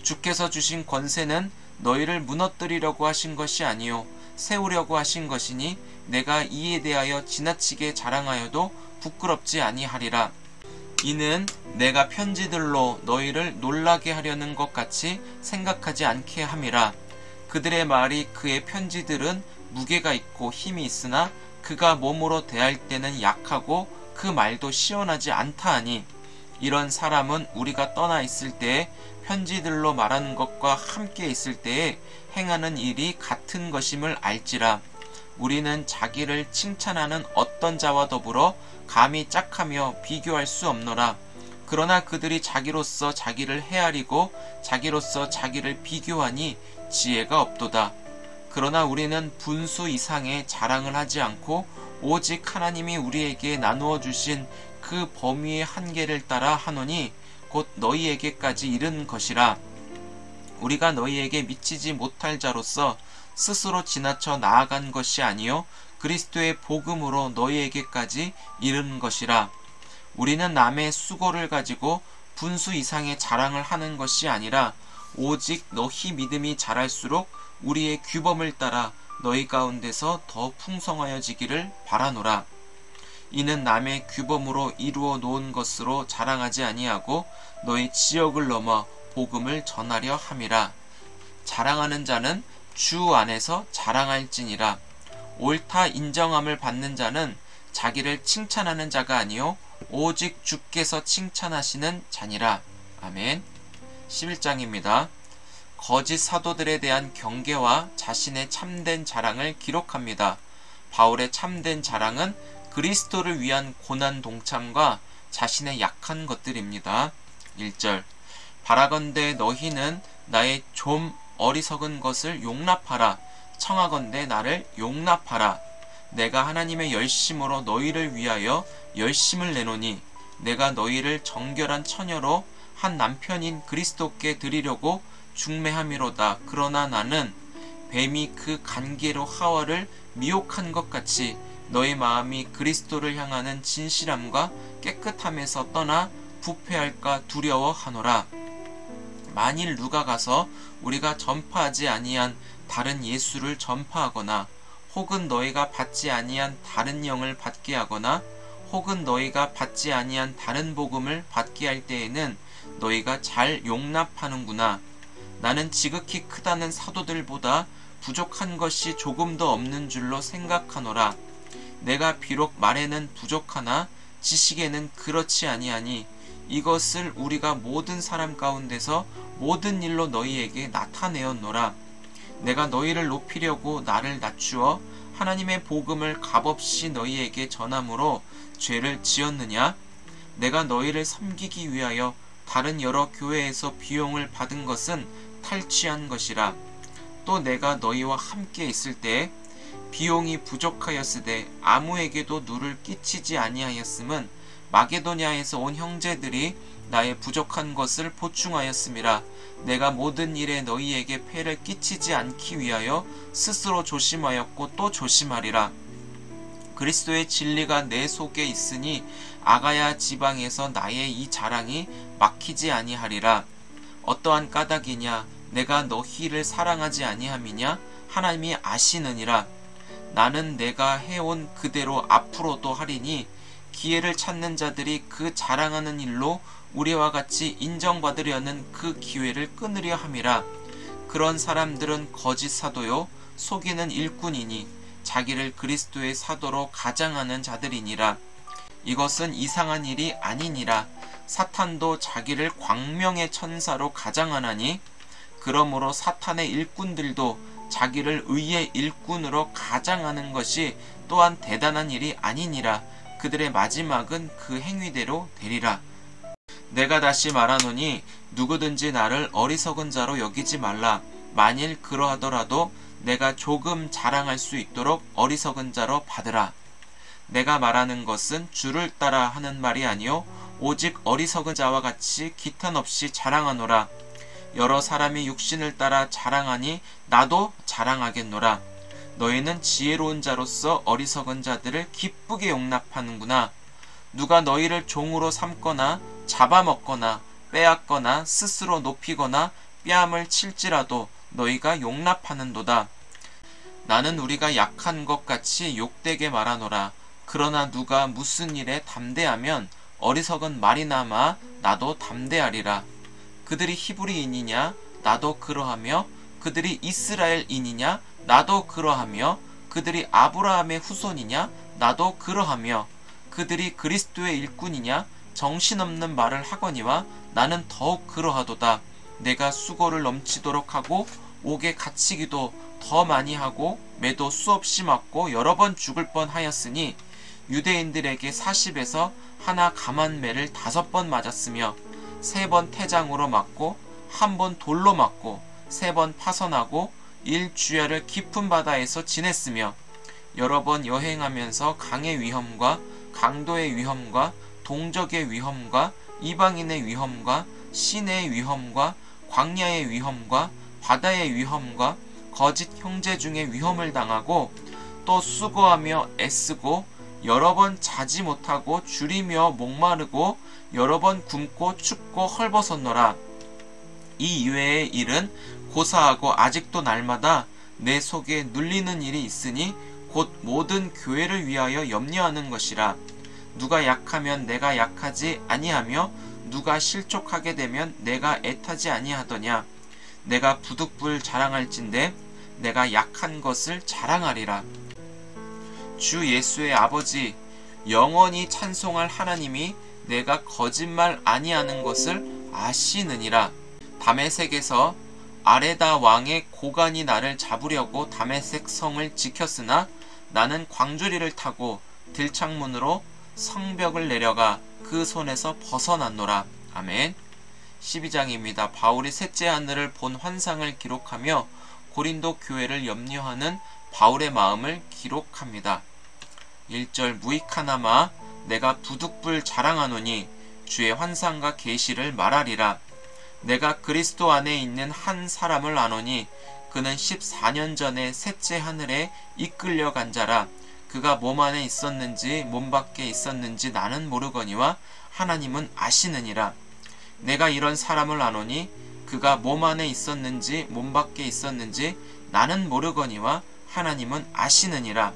주께서 주신 권세는 너희를 무너뜨리려고 하신 것이 아니요 세우려고 하신 것이니 내가 이에 대하여 지나치게 자랑하여도 부끄럽지 아니하리라. 이는 내가 편지들로 너희를 놀라게 하려는 것 같이 생각하지 않게 함이라. 그들의 말이 그의 편지들은 무게가 있고 힘이 있으나 그가 몸으로 대할 때는 약하고 그 말도 시원하지 않다 하니 이런 사람은 우리가 떠나 있을 때에 편지들로 말하는 것과 함께 있을 때에 행하는 일이 같은 것임을 알지라. 우리는 자기를 칭찬하는 어떤 자와 더불어 감히 짝하며 비교할 수 없노라. 그러나 그들이 자기로서 자기를 헤아리고 자기로서 자기를 비교하니 지혜가 없도다. 그러나 우리는 분수 이상의 자랑을 하지 않고 오직 하나님이 우리에게 나누어 주신 그 범위의 한계를 따라 하노니 곧 너희에게까지 이른 것이라. 우리가 너희에게 미치지 못할 자로서 스스로 지나쳐 나아간 것이 아니요 그리스도의 복음으로 너희에게까지 이른 것이라. 우리는 남의 수고를 가지고 분수 이상의 자랑을 하는 것이 아니라 오직 너희 믿음이 자랄수록 우리의 규범을 따라 너희 가운데서 더 풍성하여지기를 바라노라. 이는 남의 규범으로 이루어 놓은 것으로 자랑하지 아니하고 너희 지역을 넘어 복음을 전하려 함이라. 자랑하는 자는 주 안에서 자랑할지니라. 옳다 인정함을 받는 자는 자기를 칭찬하는 자가 아니요 오직 주께서 칭찬하시는 자니라. 아멘. 11장입니다. 거짓 사도들에 대한 경계와 자신의 참된 자랑을 기록합니다. 바울의 참된 자랑은 그리스도를 위한 고난 동참과 자신의 약한 것들입니다. 1절 바라건대 너희는 나의 좀 어리석은 것을 용납하라. 청하건대 나를 용납하라. 내가 하나님의 열심으로 너희를 위하여 열심을 내노니 내가 너희를 정결한 처녀로 한 남편인 그리스도께 드리려고 중매함이로다. 그러나 나는 뱀이 그 간계로 하와를 미혹한 것 같이 너희 마음이 그리스도를 향하는 진실함과 깨끗함에서 떠나 부패할까 두려워하노라. 만일 누가 가서 우리가 전파하지 아니한 다른 예수를 전파하거나 혹은 너희가 받지 아니한 다른 영을 받게 하거나 혹은 너희가 받지 아니한 다른 복음을 받게 할 때에는 너희가 잘 용납하는구나. 나는 지극히 크다는 사도들보다 부족한 것이 조금 더 없는 줄로 생각하노라. 내가 비록 말에는 부족하나 지식에는 그렇지 아니하니 이것을 우리가 모든 사람 가운데서 모든 일로 너희에게 나타내었노라. 내가 너희를 높이려고 나를 낮추어 하나님의 복음을 값없이 너희에게 전함으로 죄를 지었느냐? 내가 너희를 섬기기 위하여 다른 여러 교회에서 비용을 받은 것은 탈취한 것이라. 또 내가 너희와 함께 있을 때 비용이 부족하였으되 아무에게도 누를 끼치지 아니하였음은 마게도냐에서 온 형제들이 나의 부족한 것을 보충하였음이라. 내가 모든 일에 너희에게 폐를 끼치지 않기 위하여 스스로 조심하였고 또 조심하리라. 그리스도의 진리가 내 속에 있으니 아가야 지방에서 나의 이 자랑이 막히지 아니하리라. 어떠한 까닭이냐? 내가 너희를 사랑하지 아니함이냐? 하나님이 아시느니라. 나는 내가 해온 그대로 앞으로도 하리니 기회를 찾는 자들이 그 자랑하는 일로 우리와 같이 인정받으려는 그 기회를 끊으려 함이라. 그런 사람들은 거짓 사도요 속이는 일꾼이니 자기를 그리스도의 사도로 가장하는 자들이니라. 이것은 이상한 일이 아니니라. 사탄도 자기를 광명의 천사로 가장하나니 그러므로 사탄의 일꾼들도 자기를 의의 일꾼으로 가장하는 것이 또한 대단한 일이 아니니라. 그들의 마지막은 그 행위대로 되리라. 내가 다시 말하노니 누구든지 나를 어리석은 자로 여기지 말라. 만일 그러하더라도 내가 조금 자랑할 수 있도록 어리석은 자로 받으라. 내가 말하는 것은 주를 따라 하는 말이 아니요 오직 어리석은 자와 같이 기탄 없이 자랑하노라. 여러 사람이 육신을 따라 자랑하니 나도 자랑하겠노라. 너희는 지혜로운 자로서 어리석은 자들을 기쁘게 용납하는구나. 누가 너희를 종으로 삼거나 잡아먹거나 빼앗거나 스스로 높이거나 뺨을 칠지라도 너희가 용납하는도다. 나는 우리가 약한 것 같이 욕되게 말하노라. 그러나 누가 무슨 일에 담대하면 어리석은 말이나마 나도 담대하리라. 그들이 히브리인이냐? 나도 그러하며 그들이 이스라엘인이냐? 나도 그러하며 그들이 아브라함의 후손이냐? 나도 그러하며 그들이 그리스도의 일꾼이냐? 정신없는 말을 하거니와 나는 더욱 그러하도다. 내가 수고를 넘치도록 하고 옥에 갇히기도 더 많이 하고 매도 수없이 맞고 여러 번 죽을 뻔하였으니 유대인들에게 40에서 하나 감한 매를 5번 맞았으며 3번 태장으로 맞고 1번 돌로 맞고 3번 파선하고 1주야를 깊은 바다에서 지냈으며 여러 번 여행하면서 강의 위험과 강도의 위험과 동적의 위험과 이방인의 위험과 시내의 위험과 광야의 위험과 바다의 위험과 거짓 형제 중에 위험을 당하고 또 수고하며 애쓰고 여러 번 자지 못하고 줄이며 목마르고 여러 번 굶고 춥고 헐벗었노라. 이 이외의 일은 고사하고 아직도 날마다 내 속에 눌리는 일이 있으니 곧 모든 교회를 위하여 염려하는 것이라. 누가 약하면 내가 약하지 아니하며 누가 실족하게 되면 내가 애타지 아니하더냐. 내가 부득불 자랑할진대 내가 약한 것을 자랑하리라. 주 예수의 아버지 영원히 찬송할 하나님이 내가 거짓말 아니하는 것을 아시느니라. 다메섹에서 아레다 왕의 고관이 나를 잡으려고 다메섹 성을 지켰으나 나는 광주리를 타고 들창문으로 성벽을 내려가 그 손에서 벗어났노라. 아멘. 12장입니다. 바울이 셋째 하늘을 본 환상을 기록하며 고린도 교회를 염려하는 바울의 마음을 기록합니다. 1절 무익하나마 내가 부득불 자랑하노니 주의 환상과 계시를 말하리라. 내가 그리스도 안에 있는 한 사람을 아노니 그는 14년 전에 셋째 하늘에 이끌려간 자라. 그가 몸 안에 있었는지 몸 밖에 있었는지 나는 모르거니와 하나님은 아시느니라. 내가 이런 사람을 아노니 그가 몸 안에 있었는지 몸 밖에 있었는지 나는 모르거니와 하나님은 아시느니라.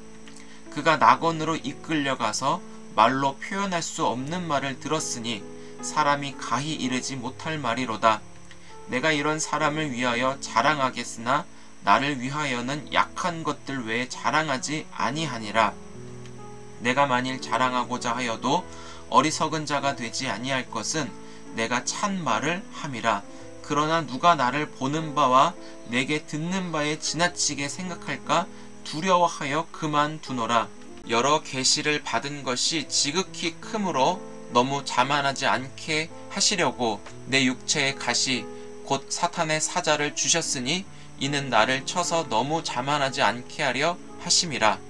그가 낙원으로 이끌려가서 말로 표현할 수 없는 말을 들었으니 사람이 가히 이르지 못할 말이로다. 내가 이런 사람을 위하여 자랑하겠으나 나를 위하여는 약한 것들 외에 자랑하지 아니하니라. 내가 만일 자랑하고자 하여도 어리석은 자가 되지 아니할 것은 내가 찬 말을 함이라. 그러나 누가 나를 보는 바와 내게 듣는 바에 지나치게 생각할까 두려워하여 그만두노라. 여러 계시를 받은 것이 지극히 크므로 너무 자만하지 않게 하시려고 내 육체의 가시 곧 사탄의 사자를 주셨으니 이는 나를 쳐서 너무 자만하지 않게 하려 하심이라.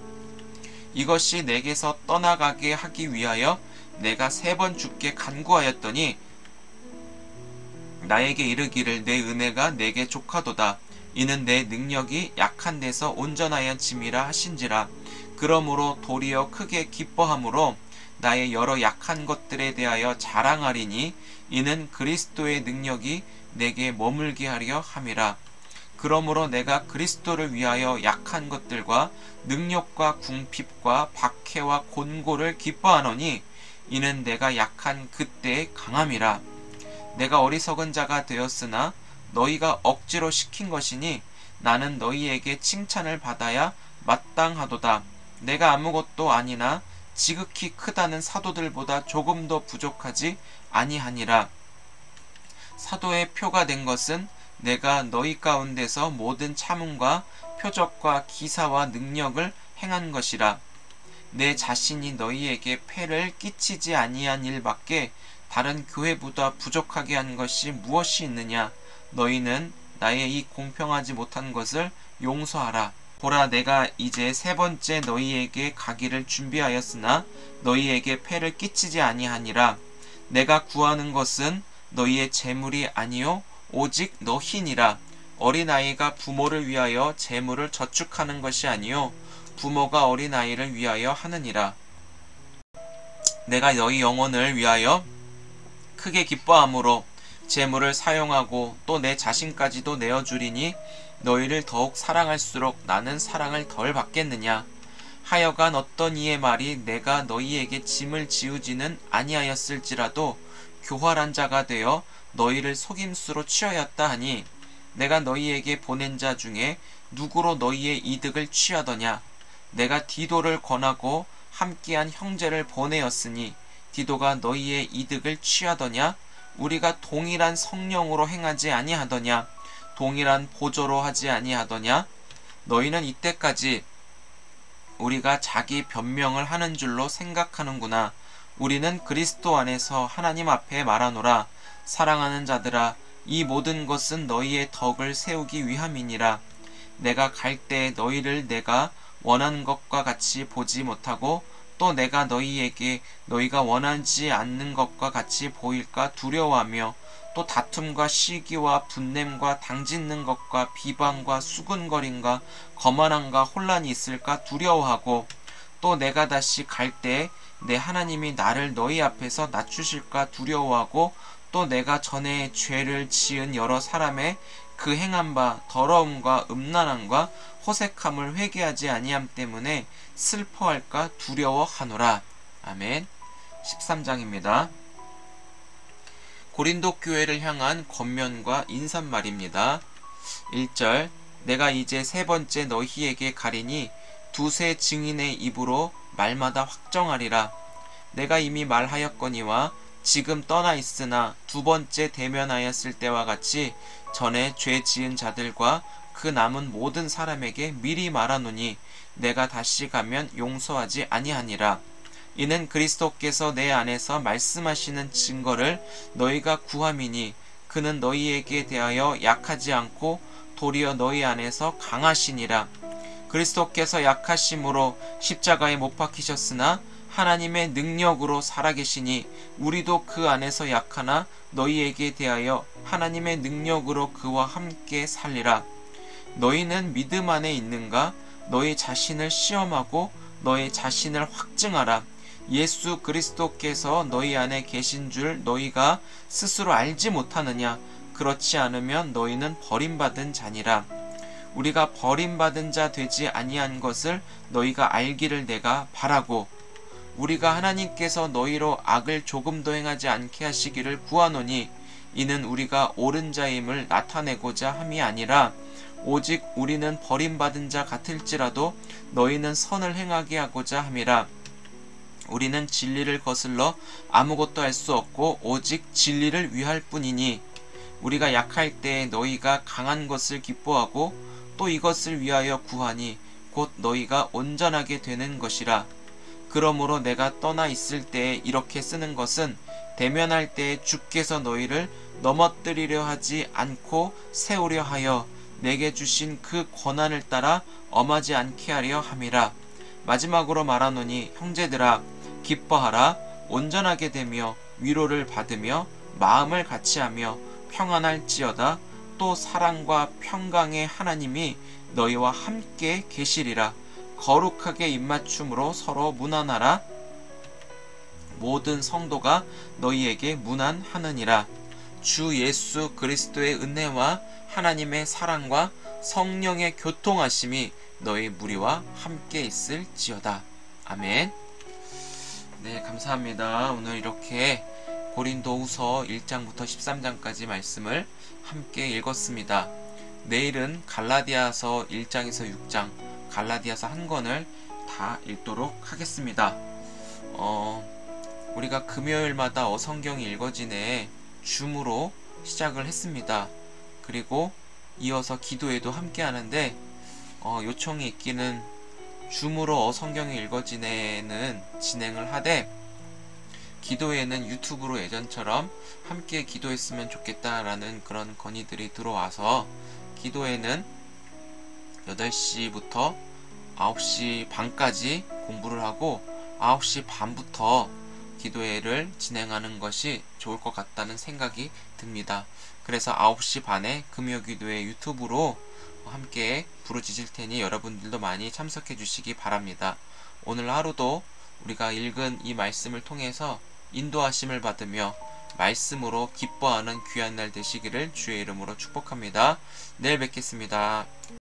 이것이 내게서 떠나가게 하기 위하여 내가 3번 주께 간구하였더니 나에게 이르기를 내 은혜가 내게 족하도다. 이는 내 능력이 약한 데서 온전하여짐이라 하신지라. 그러므로 도리어 크게 기뻐함으로 나의 여러 약한 것들에 대하여 자랑하리니 이는 그리스도의 능력이 내게 머물게 하려 함이라. 그러므로 내가 그리스도를 위하여 약한 것들과 능력과 궁핍과 박해와 곤고를 기뻐하노니 이는 내가 약한 그때의 강함이라. 내가 어리석은 자가 되었으나 너희가 억지로 시킨 것이니 나는 너희에게 칭찬을 받아야 마땅하도다. 내가 아무것도 아니나 지극히 크다는 사도들보다 조금 더 부족하지 아니하니라. 사도의 표가 된 것은 내가 너희 가운데서 모든 참음과 표적과 기사와 능력을 행한 것이라. 내 자신이 너희에게 폐를 끼치지 아니한 일밖에 다른 교회보다 부족하게 한 것이 무엇이 있느냐. 너희는 나의 이 공평하지 못한 것을 용서하라. 보라, 내가 이제 3번째 너희에게 가기를 준비하였으나 너희에게 폐를 끼치지 아니하니라. 내가 구하는 것은 너희의 재물이 아니요 오직 너희니라. 어린아이가 부모를 위하여 재물을 저축하는 것이 아니요 부모가 어린아이를 위하여 하느니라. 내가 너희 영혼을 위하여 크게 기뻐함으로 재물을 사용하고 또 내 자신까지도 내어주리니 너희를 더욱 사랑할수록 나는 사랑을 덜 받겠느냐. 하여간 어떤 이의 말이 내가 너희에게 짐을 지우지는 아니하였을지라도 교활한 자가 되어 너희를 속임수로 취하였다 하니 내가 너희에게 보낸 자 중에 누구로 너희의 이득을 취하더냐. 내가 디도를 권하고 함께한 형제를 보내었으니 디도가 너희의 이득을 취하더냐. 우리가 동일한 성령으로 행하지 아니하더냐. 동일한 보조로 하지 아니하더냐. 너희는 이때까지 우리가 자기 변명을 하는 줄로 생각하는구나. 우리는 그리스도 안에서 하나님 앞에 말하노라. 사랑하는 자들아, 이 모든 것은 너희의 덕을 세우기 위함이니라. 내가 갈 때 너희를 내가 원하는 것과 같이 보지 못하고 또 내가 너희에게 너희가 원하지 않는 것과 같이 보일까 두려워하며 또 다툼과 시기와 분냄과 당짓는 것과 비방과 수군거림과 거만함과 혼란이 있을까 두려워하고 또 내가 다시 갈 때 내 하나님이 나를 너희 앞에서 낮추실까 두려워하고 또 내가 전에 죄를 지은 여러 사람의 그 행한 바 더러움과 음란함과 호색함을 회개하지 아니함 때문에 슬퍼할까 두려워하노라. 아멘. 13장입니다. 고린도 교회를 향한 권면과 인사말입니다. 1절 내가 이제 3번째 너희에게 가리니 두세 증인의 입으로 말마다 확정하리라. 내가 이미 말하였거니와 지금 떠나 있으나 2번째 대면하였을 때와 같이 전에 죄 지은 자들과 그 남은 모든 사람에게 미리 말하노니 내가 다시 가면 용서하지 아니하니라. 이는 그리스도께서 내 안에서 말씀하시는 증거를 너희가 구함이니 그는 너희에게 대하여 약하지 않고 도리어 너희 안에서 강하시니라. 그리스도께서 약하심으로 십자가에 못 박히셨으나 하나님의 능력으로 살아계시니 우리도 그 안에서 약하나 너희에게 대하여 하나님의 능력으로 그와 함께 살리라. 너희는 믿음 안에 있는가? 너희 자신을 시험하고 너희 자신을 확증하라. 예수 그리스도께서 너희 안에 계신 줄 너희가 스스로 알지 못하느냐? 그렇지 않으면 너희는 버림받은 자니라. 우리가 버림받은 자 되지 아니한 것을 너희가 알기를 내가 바라고, 우리가 하나님께서 너희로 악을 조금도 행하지 않게 하시기를 구하노니 이는 우리가 옳은 자임을 나타내고자 함이 아니라 오직 우리는 버림받은 자 같을지라도 너희는 선을 행하게 하고자 함이라. 우리는 진리를 거슬러 아무것도 할 수 없고 오직 진리를 위할 뿐이니 우리가 약할 때에 너희가 강한 것을 기뻐하고 또 이것을 위하여 구하니 곧 너희가 온전하게 되는 것이라. 그러므로 내가 떠나 있을 때에 이렇게 쓰는 것은 대면할 때에 주께서 너희를 넘어뜨리려 하지 않고 세우려 하여 내게 주신 그 권한을 따라 엄하지 않게 하려 함이라. 마지막으로 말하노니 형제들아 기뻐하라. 온전하게 되며 위로를 받으며 마음을 같이하며 평안할지어다. 또 사랑과 평강의 하나님이 너희와 함께 계시리라. 거룩하게 입맞춤으로 서로 문안하라. 모든 성도가 너희에게 문안하느니라. 주 예수 그리스도의 은혜와 하나님의 사랑과 성령의 교통하심이 너희 무리와 함께 있을지어다. 아멘. 네, 감사합니다. 오늘 이렇게 고린도후서 1장부터 13장까지 말씀을 함께 읽었습니다. 내일은 갈라디아서 1장에서 6장, 갈라디아서 한 권을 다 읽도록 하겠습니다. 우리가 금요일마다 어성경이 읽어지네 줌으로 시작을 했습니다. 그리고 이어서 기도회도 함께 하는데 요청이 있기는 줌으로 어성경이 읽어지네는 진행을 하되 기도회는 유튜브로 예전처럼 함께 기도했으면 좋겠다라는 그런 건의들이 들어와서 기도회는 8시부터 9시 반까지 공부를 하고 9시 반부터 기도회를 진행하는 것이 좋을 것 같다는 생각이 듭니다. 그래서 9시 반에 금요기도회 유튜브로 함께 부르짖을 테니 여러분들도 많이 참석해 주시기 바랍니다. 오늘 하루도 우리가 읽은 이 말씀을 통해서 인도하심을 받으며 말씀으로 기뻐하는 귀한 날 되시기를 주의 이름으로 축복합니다. 내일 뵙겠습니다.